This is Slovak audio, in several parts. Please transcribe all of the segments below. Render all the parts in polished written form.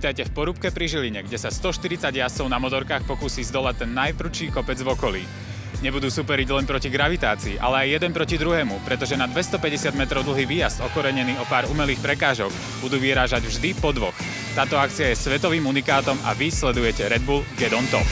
Vítajte v Porúbke pri Žiline, kde sa 140 jazdcov na motorkách pokúsi zdolať ten najprudší kopec v okolí. Nebudú superiť len proti gravitácii, ale aj jeden proti druhému, pretože na 250 metrov dlhý výjazd, okorenený o pár umelých prekážok, budú vyrážať vždy po dvoch. Táto akcia je svetovým unikátom a vy sledujete Red Bull Get on Top.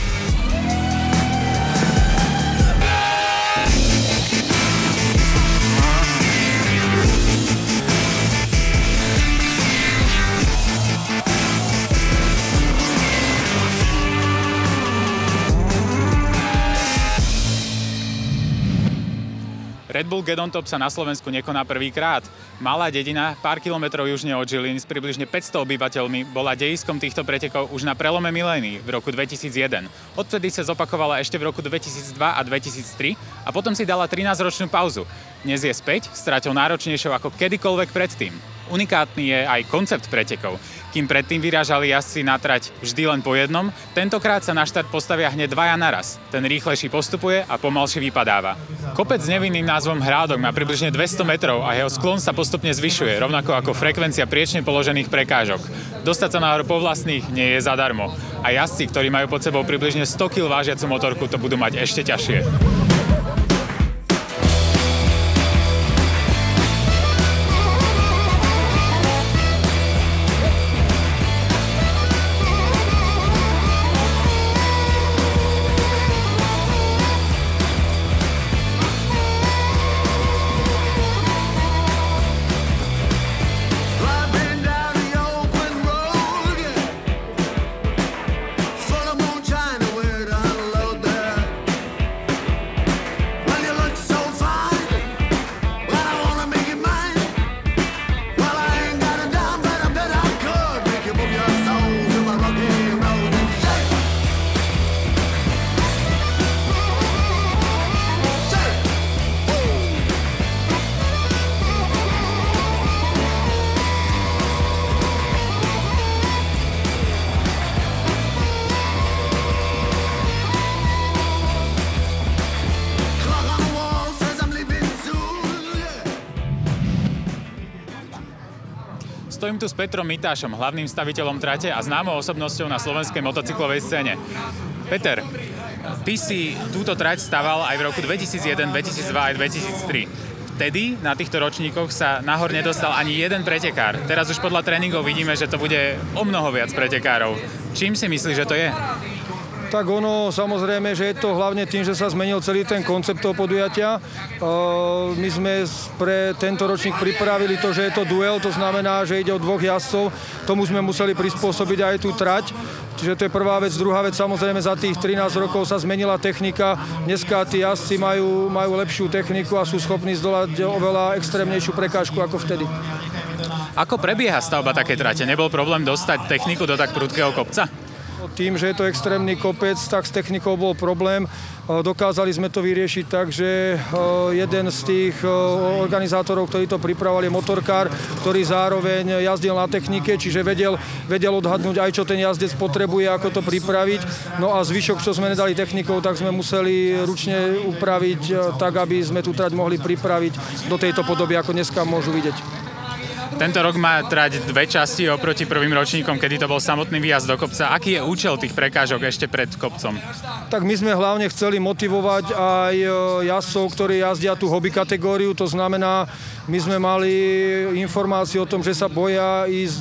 Red Bull Get on Top sa na Slovensku nekoná prvýkrát. Malá dedina, pár kilometrov južne od Žiliny s približne 500 obyvateľmi, bola dejiskom týchto pretekov už na prelome milénií v roku 2001. Odtedy sa zopakovala ešte v roku 2002 a 2003 a potom si dala 13-ročnú pauzu. Dnes je späť, s traťou náročnejšou ako kedykoľvek predtým. Unikátny je aj koncept pretekov. Kým predtým vyrážali jazdci na trať vždy len po jednom, tentokrát sa na štart postavia hneď dvaja naraz. Ten rýchlejší postupuje a pomalší vypadáva. Kopec s nevinným názvom Hrádok má približne 200 metrov a jeho sklon sa postupne zvyšuje, rovnako ako frekvencia priečne položených prekážok. Dostať sa nahor po vlastných nie je zadarmo. A jazdci, ktorí majú pod sebou približne 100 kg vážiacu motorku, to budú mať ešte ťažšie. Stojím tu s Petrom Mitášom, hlavným staviteľom trate a známou osobnosťou na slovenskej motocyklovej scéne. Peter, ty si túto trať staval aj v roku 2001, 2002 aj 2003. Vtedy na týchto ročníkoch sa nahor nedostal ani jeden pretekár. Teraz už podľa tréningov vidíme, že to bude o mnoho viac pretekárov. Čím si myslíš, že to je? Tak ono, samozrejme, že je to hlavne tým, že sa zmenil celý ten koncept toho podujatia. My sme pre tento ročník pripravili to, že je to duel, to znamená, že ide o dvoch jazdcov. Tomu sme museli prispôsobiť aj tú trať. Čiže to je prvá vec. Druhá vec, samozrejme, za tých 13 rokov sa zmenila technika. Dneska tí jazdci majú lepšiu techniku a sú schopní zdolať oveľa extrémnejšiu prekážku ako vtedy. Ako prebieha stavba takej trate? Nebol problém dostať techniku do tak prudkého kopca? Tým, že je to extrémny kopec, tak s technikou bol problém. Dokázali sme to vyriešiť tak, že jeden z tých organizátorov, ktorí to pripravovali, je motorkár, ktorý zároveň jazdil na technike, čiže vedel odhadnúť aj, čo ten jazdec potrebuje, ako to pripraviť. No a zvyšok, čo sme nedali technikou, tak sme museli ručne upraviť tak, aby sme tú trať mohli pripraviť do tejto podoby, ako dneska môžu vidieť. Tento rok má trať dve časti oproti prvým ročníkom, kedy to bol samotný výjazd do kopca. Aký je účel tých prekážok ešte pred kopcom? Tak my sme hlavne chceli motivovať aj jazdcov, ktorí jazdia tú hobby kategóriu. To znamená, my sme mali informáciu o tom, že sa boja ísť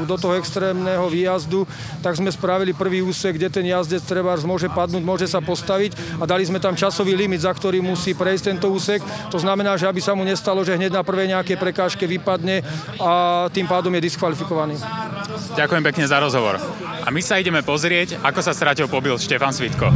do toho extrémneho výjazdu, tak sme spravili prvý úsek, kde ten jazdec trebárs môže padnúť, môže sa postaviť a dali sme tam časový limit, za ktorý musí prejsť tento úsek. To znamená, že aby sa mu nestalo, že hneď na prvej nejakej prekážke vypadne a tým pádom je diskvalifikovaný. Ďakujem pekne za rozhovor. A my sa ideme pozrieť, ako sa s traťou pobil Štefan Svitko.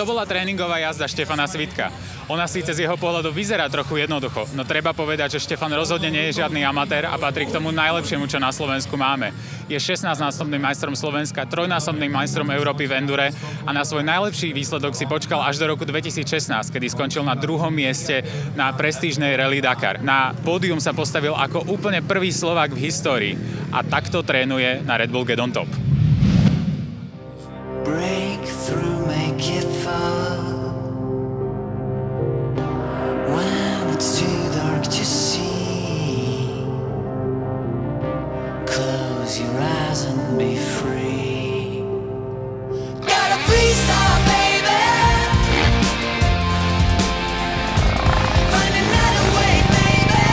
To bola tréningová jazda Štefana Svitka. Ona síce z jeho pohľadu vyzerá trochu jednoducho, no treba povedať, že Štefan rozhodne nie je žiadny amatér a patrí k tomu najlepšiemu, čo na Slovensku máme. Je 16-násobným majstrom Slovenska, 3-násobným majstrom Európy v endure a na svoj najlepší výsledok si počkal až do roku 2016, kedy skončil na 2. mieste na prestížnej Rally Dakar. Na pódium sa postavil ako úplne prvý Slovák v histórii a takto trénuje na Red Bull Get On Top. Breakthrough, make it fall. When it's too dark to see, close your eyes and be free. Gotta freestyle, baby. Find another way, baby.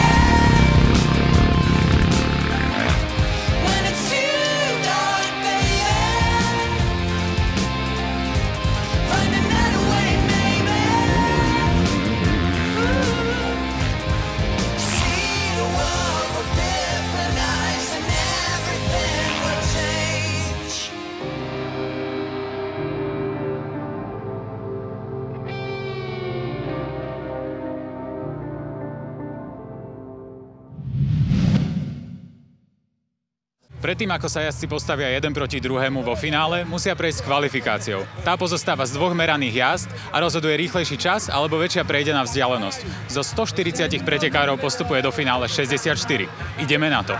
When it's too dark, baby. Find another way, maybe. See the world with different eyes and everything will change. Predtým, ako sa jazdci postavia jeden proti druhému vo finále, musia prejsť kvalifikáciou. Tá pozostáva z 2 meraných jazd a rozhoduje rýchlejší čas alebo väčšia prejdená vzdialenosť. Zo 140 pretekárov postupuje do finále 64. Ideme na to.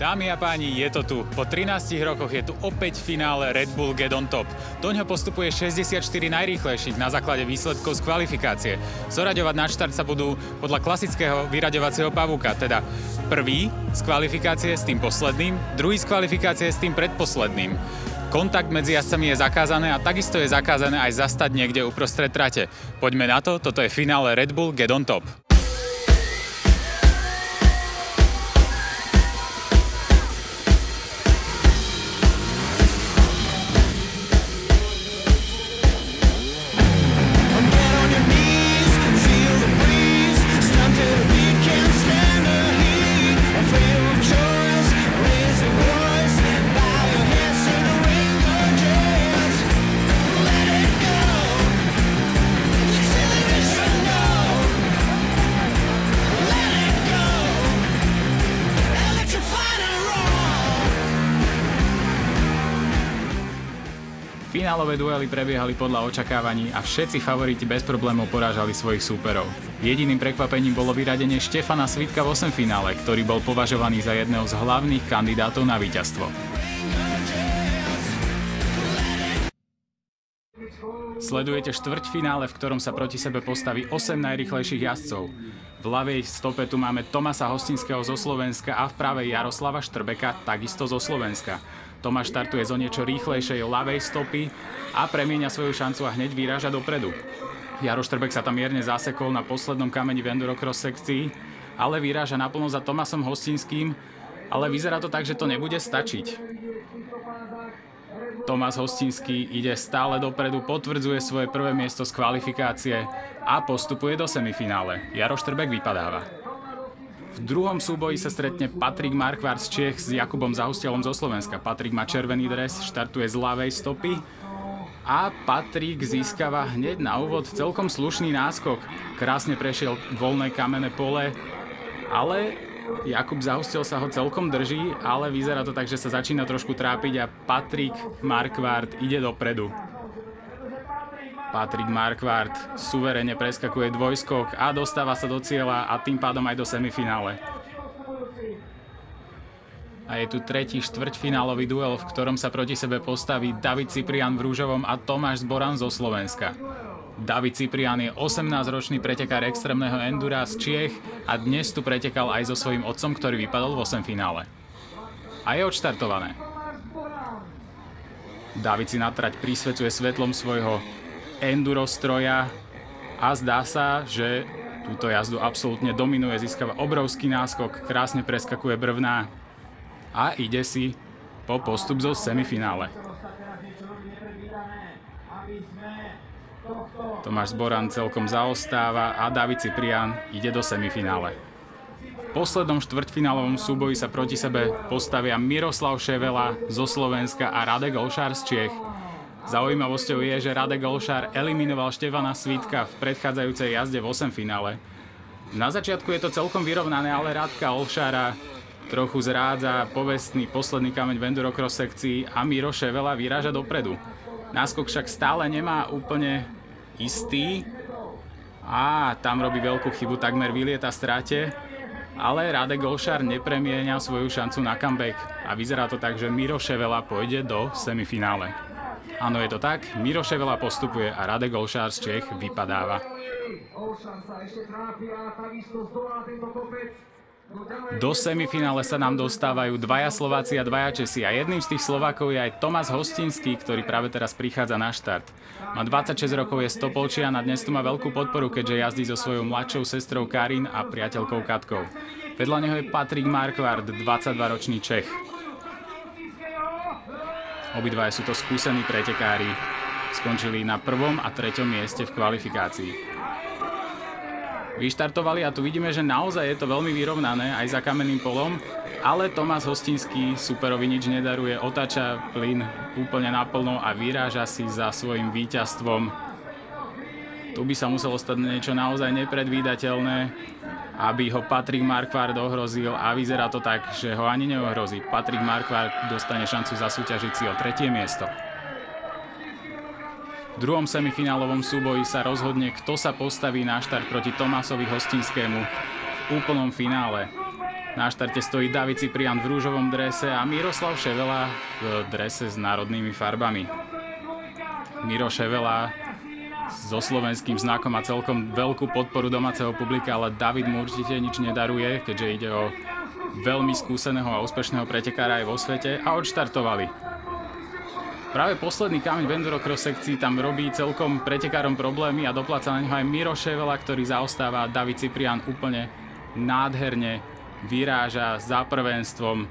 Dámy a páni, je to tu. Po 13 rokoch je tu opäť finále Red Bull Get On Top. Doňho postupuje 64 najrýchlejších na základe výsledkov z kvalifikácie. Zoraďovať na štart sa budú podľa klasického vyraďovacieho pavúka, teda prvý z kvalifikácie s tým posledným, druhý z kvalifikácie s tým predposledným. Kontakt medzi jazdcami je zakázané a takisto je zakázané aj zastať niekde uprostred trate. Poďme na to, toto je finále Red Bull Get On Top. Finálové duely prebiehali podľa očakávaní a všetci favoriti bez problémov porážali svojich súperov. Jediným prekvapením bolo vyradenie Štefana Svitka v 8 finále, ktorý bol považovaný za jedného z hlavných kandidátov na víťazstvo. Sledujete štvrťfinále, v ktorom sa proti sebe postaví 8 najrýchlejších jazdcov. V ľavej stope tu máme Tomasa Hostinského zo Slovenska a v pravej Jaroslava Štrbeka, takisto zo Slovenska. Tomáš štartuje zo niečo rýchlejšej ľavej stopy a premieňa svoju šancu a hneď vyráža dopredu. Jaro Štrbek sa tam mierne zasekol na poslednom kameni v endurocross sekcii, ale vyráža naplno za Tomasom Hostinským, ale vyzerá to tak, že to nebude stačiť. Tomás Hostinský ide stále dopredu, potvrdzuje svoje prvé miesto z kvalifikácie a postupuje do semifinále. Jaro Štrbek vypadáva. V druhom súboji sa stretne Patrik Markvár z Čiech s Jakubom Zahustelom zo Slovenska. Patrik má červený dres, štartuje z ľavej stopy a Patrik získava hneď na úvod celkom slušný náskok. Krásne prešiel voľné kamenné pole Ale Jakub Zahustil sa ho celkom drží, ale vyzerá to tak, že sa začína trošku trápiť a Patrik Marquardt ide dopredu. Patrik Marquardt suverene preskakuje dvojskok a dostáva sa do cieľa a tým pádom aj do semifinále. A je tu tretí štvrťfinálový duel, v ktorom sa proti sebe postaví David Ciprian v rúžovom a Tomáš Zboran zo Slovenska. David Ciprian je 18-ročný pretekár extrémneho endura z Čiech a dnes tu pretekal aj so svojím otcom, ktorý vypadol v 8 finále. A je odštartované. David si na trať prisvecuje svetlom svojho enduro stroja a zdá sa, že túto jazdu absolútne dominuje, získava obrovský náskok, krásne preskakuje brvná a ide si po postup zo semifinále. Tomáš Zboran celkom zaostáva a David Ciprian ide do semifinále. V poslednom štvrťfinálovom súboji sa proti sebe postavia Miroslav Ševela zo Slovenska a Radek Olšár z Čiech. Zaujímavosťou je, že Radek Olšár eliminoval Štefana Svítka v predchádzajúcej jazde v 8 finále. Na začiatku je to celkom vyrovnané, ale Radka Olšára trochu zrádza povestný posledný kameň v endurocross sekcii a Miro Ševela vyráža dopredu. Náskok však stále nemá úplne istý a tam robí veľkú chybu, takmer vylieta stráte, ale Radek Olšár nepremienia svoju šancu na comeback a vyzerá to tak, že Miro Ševela pôjde do semifinále. Áno, je to tak, Miro Ševela postupuje a Radek Olšár z Čech vypadáva. Do semifinále sa nám dostávajú dvaja Slováci a dvaja Česi a jedným z tých Slovákov je aj Tomáš Hostinský, ktorý práve teraz prichádza na štart. Má 26 rokov, je z Topolčian a dnes tu má veľkú podporu, keďže jazdí so svojou mladšou sestrou Karin a priateľkou Katkou. Vedľa neho je Patrik Marquardt, 22-ročný Čech. Obidvaja sú to skúsení pretekári. Skončili na 1. a 3. mieste v kvalifikácii. Vyštartovali a tu vidíme, že naozaj je to veľmi vyrovnané aj za kamenným polom, ale Tomáš Hostinský superovi nič nedaruje, otáča plyn úplne naplno a vyráža si za svojím víťazstvom. Tu by sa muselo stať niečo naozaj nepredvídateľné, aby ho Patrik Marquardt ohrozil a vyzerá to tak, že ho ani neohrozí. Patrik Marquardt dostane šancu zasúťažiť si o 3. miesto. V druhom semifinálovom súboji sa rozhodne, kto sa postaví na štart proti Tomášovi Hostinskému v úplnom finále. Na štarte stojí David Ciprian v rúžovom drese a Miroslav Ševela v drese s národnými farbami. Miro Ševela so slovenským znakom má celkom veľkú podporu domáceho publika, ale David mu určite nič nedaruje, keďže ide o veľmi skúseného a úspešného pretekára aj vo svete a odštartovali. Práve posledný kameň v endurocross sekcii tam robí celkom pretekárom problémy a dopláca na neho aj Miro Ševela, ktorý zaostáva a David Ciprian úplne nádherne vyráža za prvenstvom.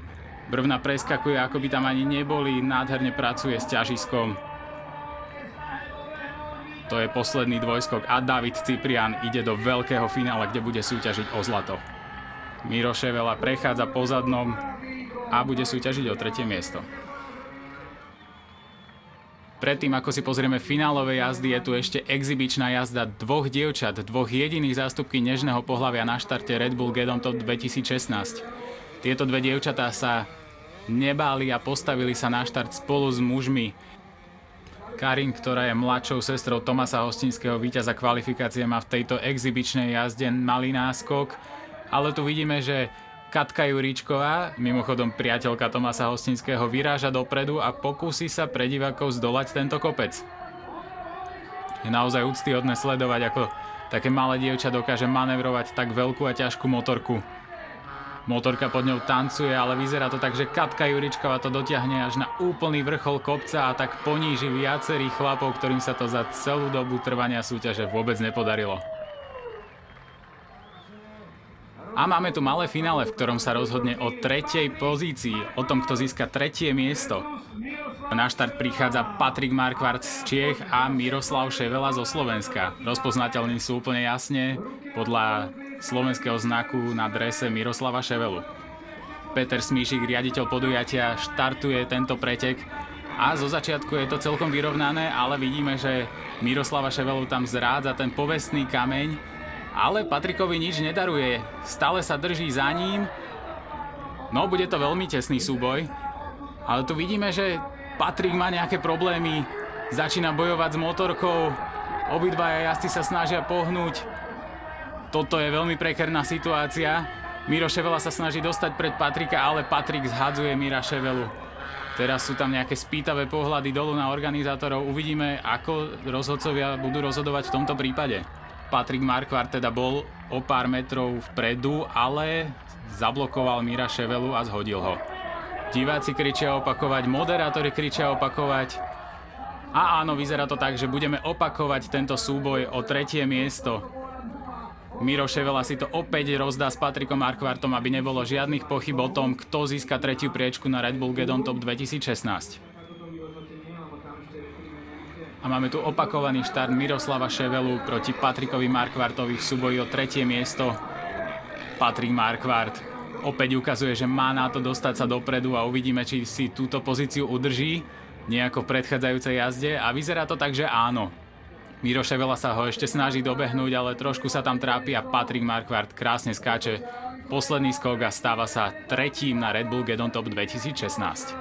Brvna preskakuje, ako by tam ani neboli, nádherne pracuje s ťažiskom. To je posledný dvojskok a David Ciprian ide do veľkého finále, kde bude súťažiť o zlato. Miro Ševela prechádza po zadnom a bude súťažiť o 3. miesto. Predtým, ako si pozrieme finálové jazdy, je tu ešte exibičná jazda dvoch dievčat, dvoch jediných zástupky nežného pohlavia na štarte Red Bull Gedon Top 2016. Tieto dve dievčatá sa nebáli a postavili sa na štart spolu s mužmi. Karin, ktorá je mladšou sestrou Tomáša Hostinského, víťaza kvalifikácie, má v tejto exibičnej jazde malý náskok, ale tu vidíme, že Katka Juríčková, mimochodom priateľka Tomáša Hostinského, vyráža dopredu a pokúsi sa pre divákov zdolať tento kopec. Je naozaj úctyhodné sledovať, ako také malé dievča dokáže manevrovať tak veľkú a ťažkú motorku. Motorka pod ňou tancuje, ale vyzerá to tak, že Katka Juríčková to dotiahne až na úplný vrchol kopca a tak poníži viacerých chlapov, ktorým sa to za celú dobu trvania súťaže vôbec nepodarilo. A máme tu malé finále, v ktorom sa rozhodne o 3. pozícii, o tom, kto získa 3. miesto. Na štart prichádza Patrik Marquardt z Čiech a Miroslav Ševela zo Slovenska. Rozpoznateľní sú úplne jasne podľa slovenského znaku na drese Miroslava Ševelu. Peter Smíšik, riaditeľ podujatia, štartuje tento pretek a zo začiatku je to celkom vyrovnané, ale vidíme, že Miroslava Ševelu tam zrádza ten povestný kameň Ale Patrikovi nič nedaruje. Stále sa drží za ním. No, bude to veľmi tesný súboj. Ale tu vidíme, že Patrik má nejaké problémy. Začína bojovať s motorkou. Obidvaja jazdci sa snažia pohnúť. Toto je veľmi prekerná situácia. Miro Ševela sa snaží dostať pred Patrika, ale Patrik zhadzuje Mira Ševelu. Teraz sú tam nejaké spýtavé pohľady dolu na organizátorov. Uvidíme, ako rozhodcovia budú rozhodovať v tomto prípade. Patrik Marquardt teda bol o pár metrov vpredu, ale zablokoval Mira Ševelu a zhodil ho. Diváci kričia opakovať, moderátori kričia opakovať. A áno, vyzerá to tak, že budeme opakovať tento súboj o 3. miesto. Miro Ševela si to opäť rozdá s Patrikom Marquardtom, aby nebolo žiadnych pochyb o tom, kto získa 3. priečku na Red Bull Gedon Top 2016. A máme tu opakovaný štart Miroslava Ševelu proti Patrikovi Marquardtovi v súboji o 3. miesto. Patrik Marquardt opäť ukazuje, že má na to dostať sa dopredu a uvidíme, či si túto pozíciu udrží nejako v predchádzajúcej jazde a vyzerá to tak, že áno. Miro Ševela sa ho ešte snaží dobehnúť, ale trošku sa tam trápi a Patrik Marquardt krásne skáče posledný skok a stáva sa 3. na Red Bull Gedon Top 2016.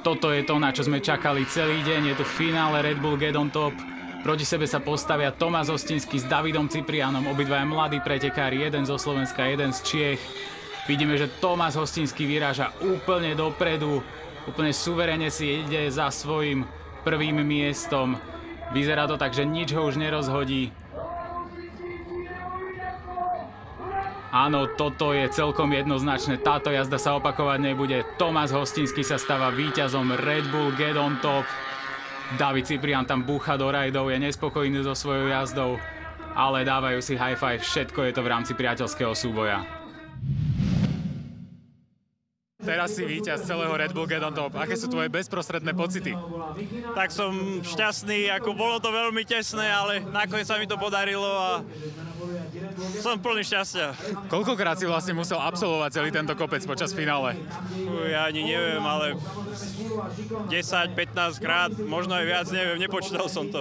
Toto je to, na čo sme čakali celý deň. Je tu finále Red Bull Gedon Top. Proti sebe sa postavia Tomáš Hostinský s Davidom Ciprianom, obidvaja mladí pretekári, jeden zo Slovenska, jeden z Čiech. Vidíme, že Tomáš Hostinský vyráža úplne dopredu, úplne suverene si ide za svojím prvým miestom. Vyzerá to tak, že nič ho už nerozhodí. Áno, toto je celkom jednoznačné, táto jazda sa opakovať nebude. Tomáš Hostinský sa stáva víťazom Red Bull Gedon Top. David Ciprian tam búcha do rajdov, je nespokojný so svojou jazdou, ale dávajú si high five, všetko je to v rámci priateľského súboja. Teraz si víťaz celého Red Bull Gedon Top. Aké sú tvoje bezprostredné pocity? Tak som šťastný, ako bolo to veľmi tesné, ale nakoniec sa mi to podarilo a som plný šťastia. Koľkokrát si vlastne musel absolvovať celý tento kopec počas finále? Ja ani neviem, ale 10-15 krát, možno aj viac, neviem, nepočítal som to.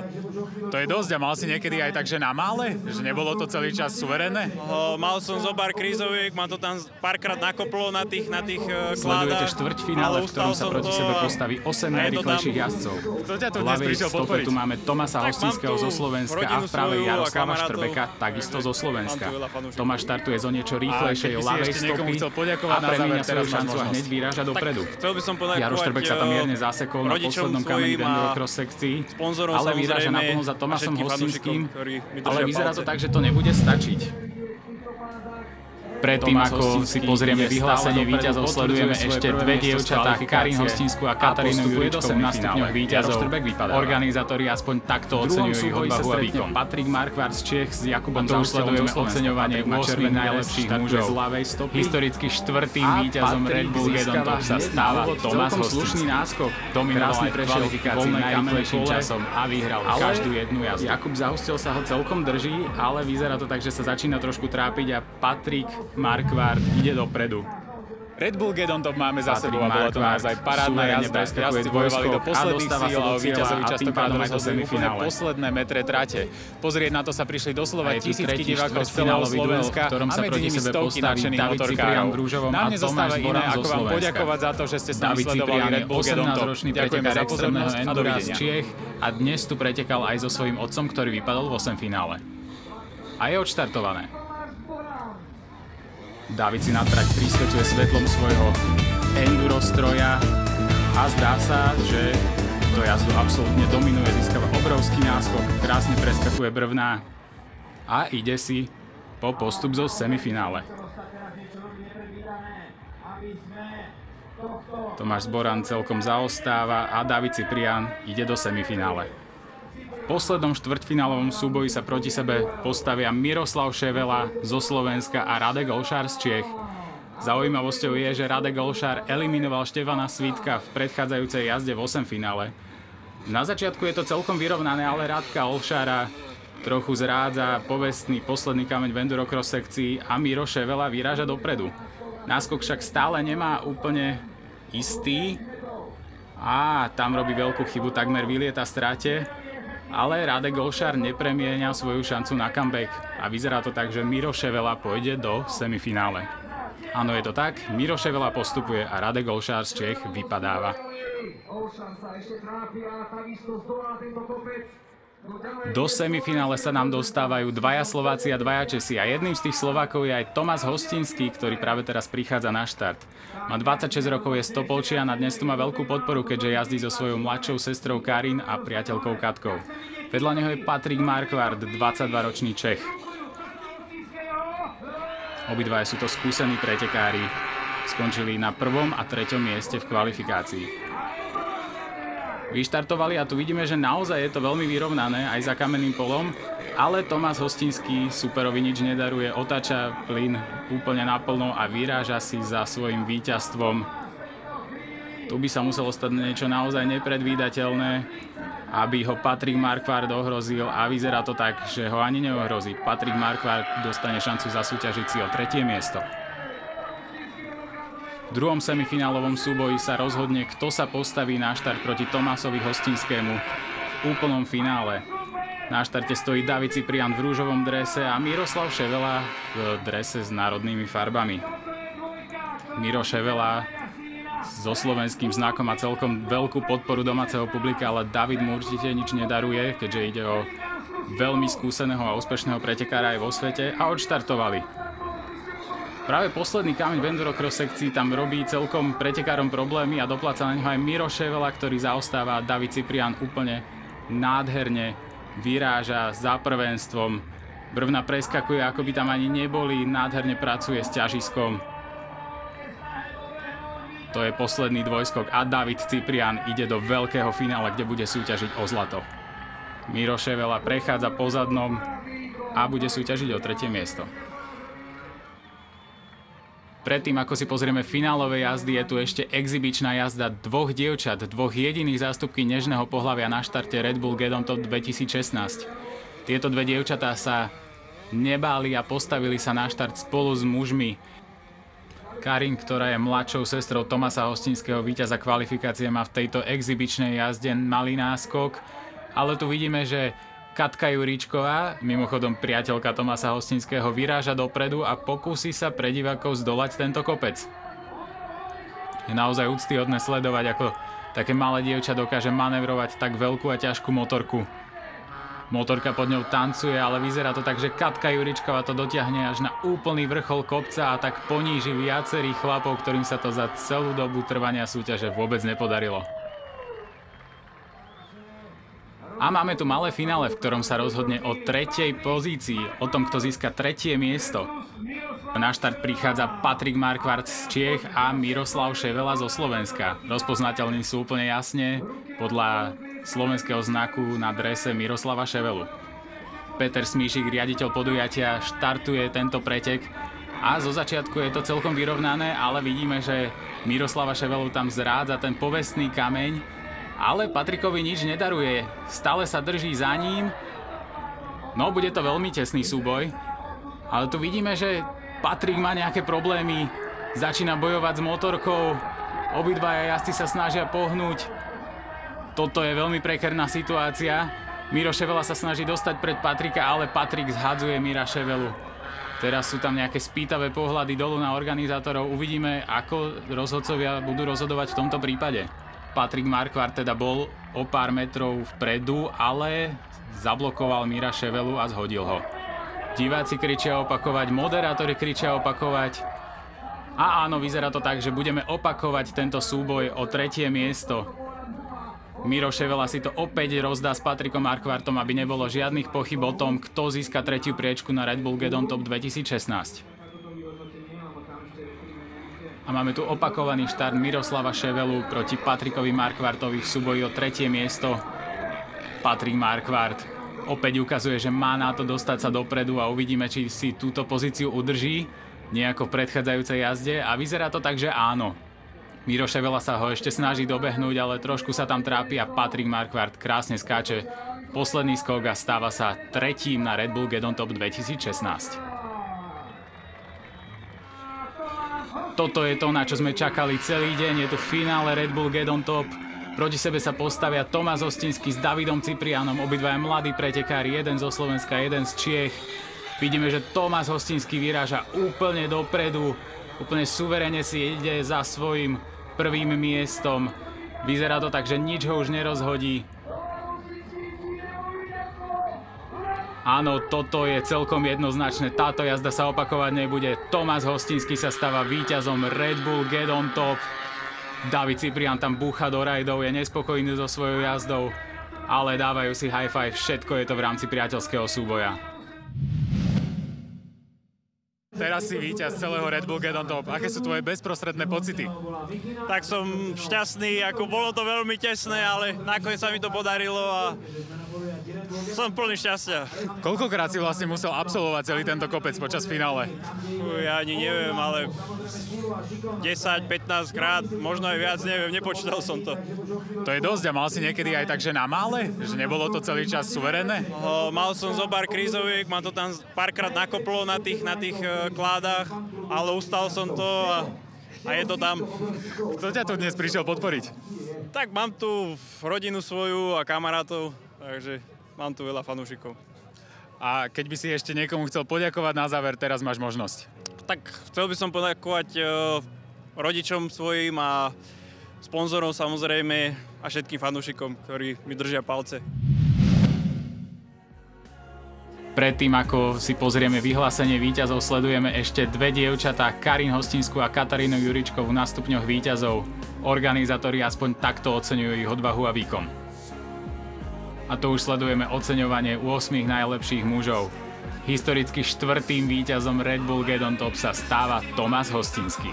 To je dosť a mal si niekedy aj tak, že na mále? Že nebolo to celý čas suverénne? Mal som zo pár krízoviek, ma to tam párkrát nakoplo na tých Sledujete štvrťfinále, v ktorom sa proti sebe postaví 8 najrýchlejších jazdcov. V ľavej stope tu máme Tomáša Hostinského zo Slovenska a v pravej Jaroslava Štrbeka, takisto zo Slovenska. Tomáš štartuje zo niečo rýchlejšej ľavej stopy a premíňa svoju šancu a hneď vyráža dopredu. Jaro Štrbek sa tam mierne zasekol na poslednom kameni v endurocross sekcii, ale vyráža naplno za Tomášom Hostinským, ale vyzerá to tak, že to nebude stačiť. Predtým, ako si pozrieme vyhlásenie víťazov, sledujeme ešte dve dievčatá, Karin Hostinskú a Katarínu Juričkovú na stupňoch víťazov. Organizátori aspoň takto oceňujú ich odvahu a výkon. Patrik Marquardt z Čiech s Jakubom Zausledujeme oceňovanie 8 najlepších mužov. Historicky štvrtým víťazom Red Bull Gedon Top sa stáva Tomáš Hostinský. Krásne prešiel voľnej najrýchlejším časom a vyhral každú jednu jazdu. Jakub Zaustel sa ho celkom drží, ale vyzerá to tak, že sa začína trošku trápiť a Patrik Marquardt ide dopredu. Red Bull Gedon Top máme za sebou a bola to naozaj parádna jazda. Jazdci bojovali do posledných síl a o víťazovi častokrát rozhodli úplne posledné metre trate. Pozrieť na to sa prišli doslova tisícky divákov z celého Slovenska a medzi nimi stovky nadšených motorkárov. Nám nezostáva iné, ako vám poďakovať za to, že ste s nami sledovali Red Bull Gedon Top. Ďakujeme za pozornosť a dovidenia. Čiech a dnes tu pretekal aj so svojím otcom, ktorý vypadol v 8 finále. A je odštartované. David si na trať prisvetľuje svetlom svojho enduro stroja a zdá sa, že to jazdu absolútne dominuje, získava obrovský náskok, krásne preskakuje brvná a ide si po postup zo semifinále. Tomáš Zboran celkom zaostáva a David Ciprian ide do semifinále. V poslednom štvrťfinálovom súboji sa proti sebe postavia Miroslav Ševela zo Slovenska a Radek Olšár z Čiech. Zaujímavosťou je, že Radek Olšár eliminoval Štefana Svítka v predchádzajúcej jazde v 8 finále. Na začiatku je to celkom vyrovnané, ale Radka Olšára trochu zrádza povestný posledný kameň v endurocross sekcii a Miro Ševela vyráža dopredu. Náskok však stále nemá úplne istý a tam robí veľkú chybu, takmer vylieta stráte. Ale Radek Golšar nepremienia svoju šancu na comeback a vyzerá to tak, že Miro Ševela pôjde do semifinále. Áno, je to tak, Miro Ševela postupuje a Radek Golšar z Čech vypadáva. Do semifinále sa nám dostávajú dvaja Slováci a dvaja Česi a jedným z tých Slovákov je aj Tomáš Hostinský, ktorý práve teraz prichádza na štart. Má 26 rokov, je Stopolčian a dnes tu má veľkú podporu, keďže jazdí so svojou mladšou sestrou Karin a priateľkou Katkou. Vedľa neho je Patrik Markvart, 22-ročný Čech. Obidvaja sú to skúsení pretekári. Skončili na 1. a 3. mieste v kvalifikácii. Vyštartovali a tu vidíme, že naozaj je to veľmi vyrovnané aj za kamenným polom, ale Tomáš Hostinský superovi nič nedaruje, otáča plyn úplne naplno a vyráža si za svojím víťazstvom. Tu by sa muselo stať niečo naozaj nepredvídateľné, aby ho Patrik Markvart ohrozil a vyzerá to tak, že ho ani neohrozí. Patrik Markvart dostane šancu zasúťažiť si o 3. miesto. V druhom semifinálovom súboji sa rozhodne, kto sa postaví na štart proti Tomášovi Hostinskému v úplnom finále. Na štarte stojí David Ciprian v rúžovom drese a Miroslav Ševela v drese s národnými farbami. Miro Ševela so slovenským znakom a celkom veľkú podporu domáceho publika, ale David mu určite nič nedaruje, keďže ide o veľmi skúseného a úspešného pretekára aj vo svete a odštartovali. Práve posledný kameň v endurocross sekcii tam robí celkom pretekárom problémy a dopláca na neho aj Miro Ševela, ktorý zaostáva. David Ciprian úplne nádherne vyráža za prvenstvom. Brvna preskakuje, ako by tam ani neboli, nádherne pracuje s ťažiskom. To je posledný dvojskok a David Ciprian ide do veľkého finále, kde bude súťažiť o zlato. Miro Ševela prechádza po zadnom a bude súťažiť o 3. miesto. Predtým, ako si pozrieme finálové jazdy, je tu ešte exibičná jazda dvoch dievčat, dvoch jediných zástupky nežného pohlavia na štarte Red Bull Gedon Top 2016. Tieto dve dievčatá sa nebáli a postavili sa na štart spolu s mužmi. Karin, ktorá je mladšou sestrou Tomáša Hostinského, víťaza kvalifikácie, má v tejto exibičnej jazde malý náskok, ale tu vidíme, že Katka Juríčková, mimochodom priateľka Tomáša Hostinského, vyráža dopredu a pokúsi sa pre divákov zdolať tento kopec. Je naozaj úctyhodné sledovať, ako také malé dievča dokáže manevrovať tak veľkú a ťažkú motorku. Motorka pod ňou tancuje, ale vyzerá to tak, že Katka Juríčková to dotiahne až na úplný vrchol kopca a tak poníži viacerých chlapov, ktorým sa to za celú dobu trvania súťaže vôbec nepodarilo. A máme tu malé finále, v ktorom sa rozhodne o 3. pozícii, o tom, kto získa 3. miesto. Na štart prichádza Patrik Markvart z Čiech a Miroslav Ševela zo Slovenska. Rozpoznateľní sú úplne jasne podľa slovenského znaku na drese Miroslava Ševelu. Peter Smíšik, riaditeľ podujatia, štartuje tento pretek a zo začiatku je to celkom vyrovnané, ale vidíme, že Miroslava Ševelu tam zrádza ten povestný kameň, ale Patrikovi nič nedaruje, stále sa drží za ním. No, bude to veľmi tesný súboj, ale tu vidíme, že Patrik má nejaké problémy, začína bojovať s motorkou, obidvaja jazdci sa snažia pohnúť. Toto je veľmi prekerná situácia. Miro Ševela sa snaží dostať pred Patrika, ale Patrik zhadzuje Mira Ševelu. Teraz sú tam nejaké spýtavé pohľady dolu na organizátorov, uvidíme, ako rozhodcovia budú rozhodovať v tomto prípade. Patrik Markvart teda bol o pár metrov vpredu, ale zablokoval Mira Ševelu a zhodil ho. Diváci kričia opakovať, moderátori kričia opakovať. A áno, vyzerá to tak, že budeme opakovať tento súboj o 3. miesto. Miro Ševela si to opäť rozdá s Patrikom Markvartom, aby nebolo žiadnych pochyb o tom, kto získa 3. priečku na Red Bull Gedon Top 2016. A máme tu opakovaný štart Miroslava Ševelu proti Patrikovi Markvartovi v súboji o 3. miesto. Patrik Markvart opäť ukazuje, že má na to dostať sa dopredu a uvidíme, či si túto pozíciu udrží nejako v predchádzajúcej jazde a vyzerá to tak, že áno. Miro Ševela sa ho ešte snaží dobehnúť, ale trošku sa tam trápi a Patrik Markvart krásne skáče posledný skok a stáva sa 3. na Red Bull Gedon Top 2016. Toto je to, na čo sme čakali celý deň. Je tu finále Red Bull Gedon Top. Proti sebe sa postavia Tomáš Hostinský s Davidom Ciprianom, obidvaja mladí pretekári, jeden zo Slovenska, jeden z Čiech. Vidíme, že Tomáš Hostinský vyráža úplne dopredu, úplne suverene si ide za svojím prvým miestom. Vyzerá to tak, že nič ho už nerozhodí. Áno, toto je celkom jednoznačné, táto jazda sa opakovať nebude. Tomáš Hostinský sa stáva víťazom Red Bull Get on Top. David Ciprian tam búcha do rajdov, je nespokojný so svojou jazdou, ale dávajú si high five, všetko je to v rámci priateľského súboja. Teraz si víťaz celého Red Bull Get on Top. Aké sú tvoje bezprostredné pocity? Tak som šťastný, ako bolo to veľmi tesné, ale nakoniec sa mi to podarilo a som plný šťastia. Koľkokrát si vlastne musel absolvovať celý tento kopec počas finále? Ja ani neviem, ale 10-15 krát, možno aj viac, neviem, nepočítal som to. To je dosť a mal si niekedy aj tak, že na mále? Že nebolo to celý čas suverénne? Mal som zo pár krízoviek, ma to tam párkrát nakoplo na tých kládach, ale ustal som to a je to tam. Kto ťa tu dnes prišiel podporiť? Tak mám tu rodinu svoju a kamarátov, takže mám tu veľa fanúšikov. A keď by si ešte niekomu chcel poďakovať na záver, teraz máš možnosť. Tak chcel by som poďakovať rodičom svojim a sponzorom samozrejme a všetkým fanúšikom, ktorí mi držia palce. Predtým, ako si pozrieme vyhlásenie víťazov, sledujeme ešte dve dievčatá, Karin Hostinskú a Katarínu Juričkovú na stupňoch víťazov. Organizátori aspoň takto oceňujú ich odvahu a výkon. A to už sledujeme oceňovanie 8 najlepších mužov. Historicky štvrtým víťazom Red Bull Get on Top sa stáva Tomáš Hostinský.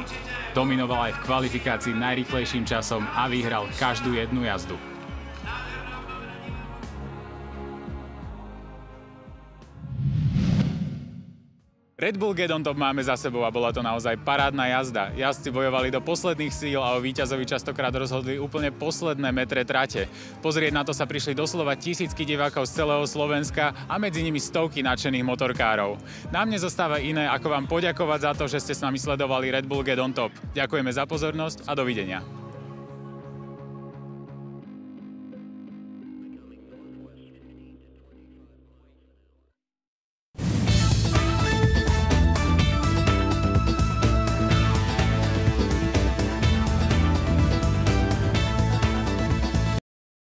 Dominoval aj v kvalifikácii najrýchlejším časom a vyhral každú jednu jazdu. Red Bull Get on Top máme za sebou a bola to naozaj parádna jazda. Jazdci bojovali do posledných síl a o víťazovi častokrát rozhodli úplne posledné metre trate. Pozrieť na to sa prišli doslova tisícky divákov z celého Slovenska a medzi nimi stovky nadšených motorkárov. Nám nezostáva iné, ako vám poďakovať za to, že ste s nami sledovali Red Bull Get on Top. Ďakujeme za pozornosť a dovidenia.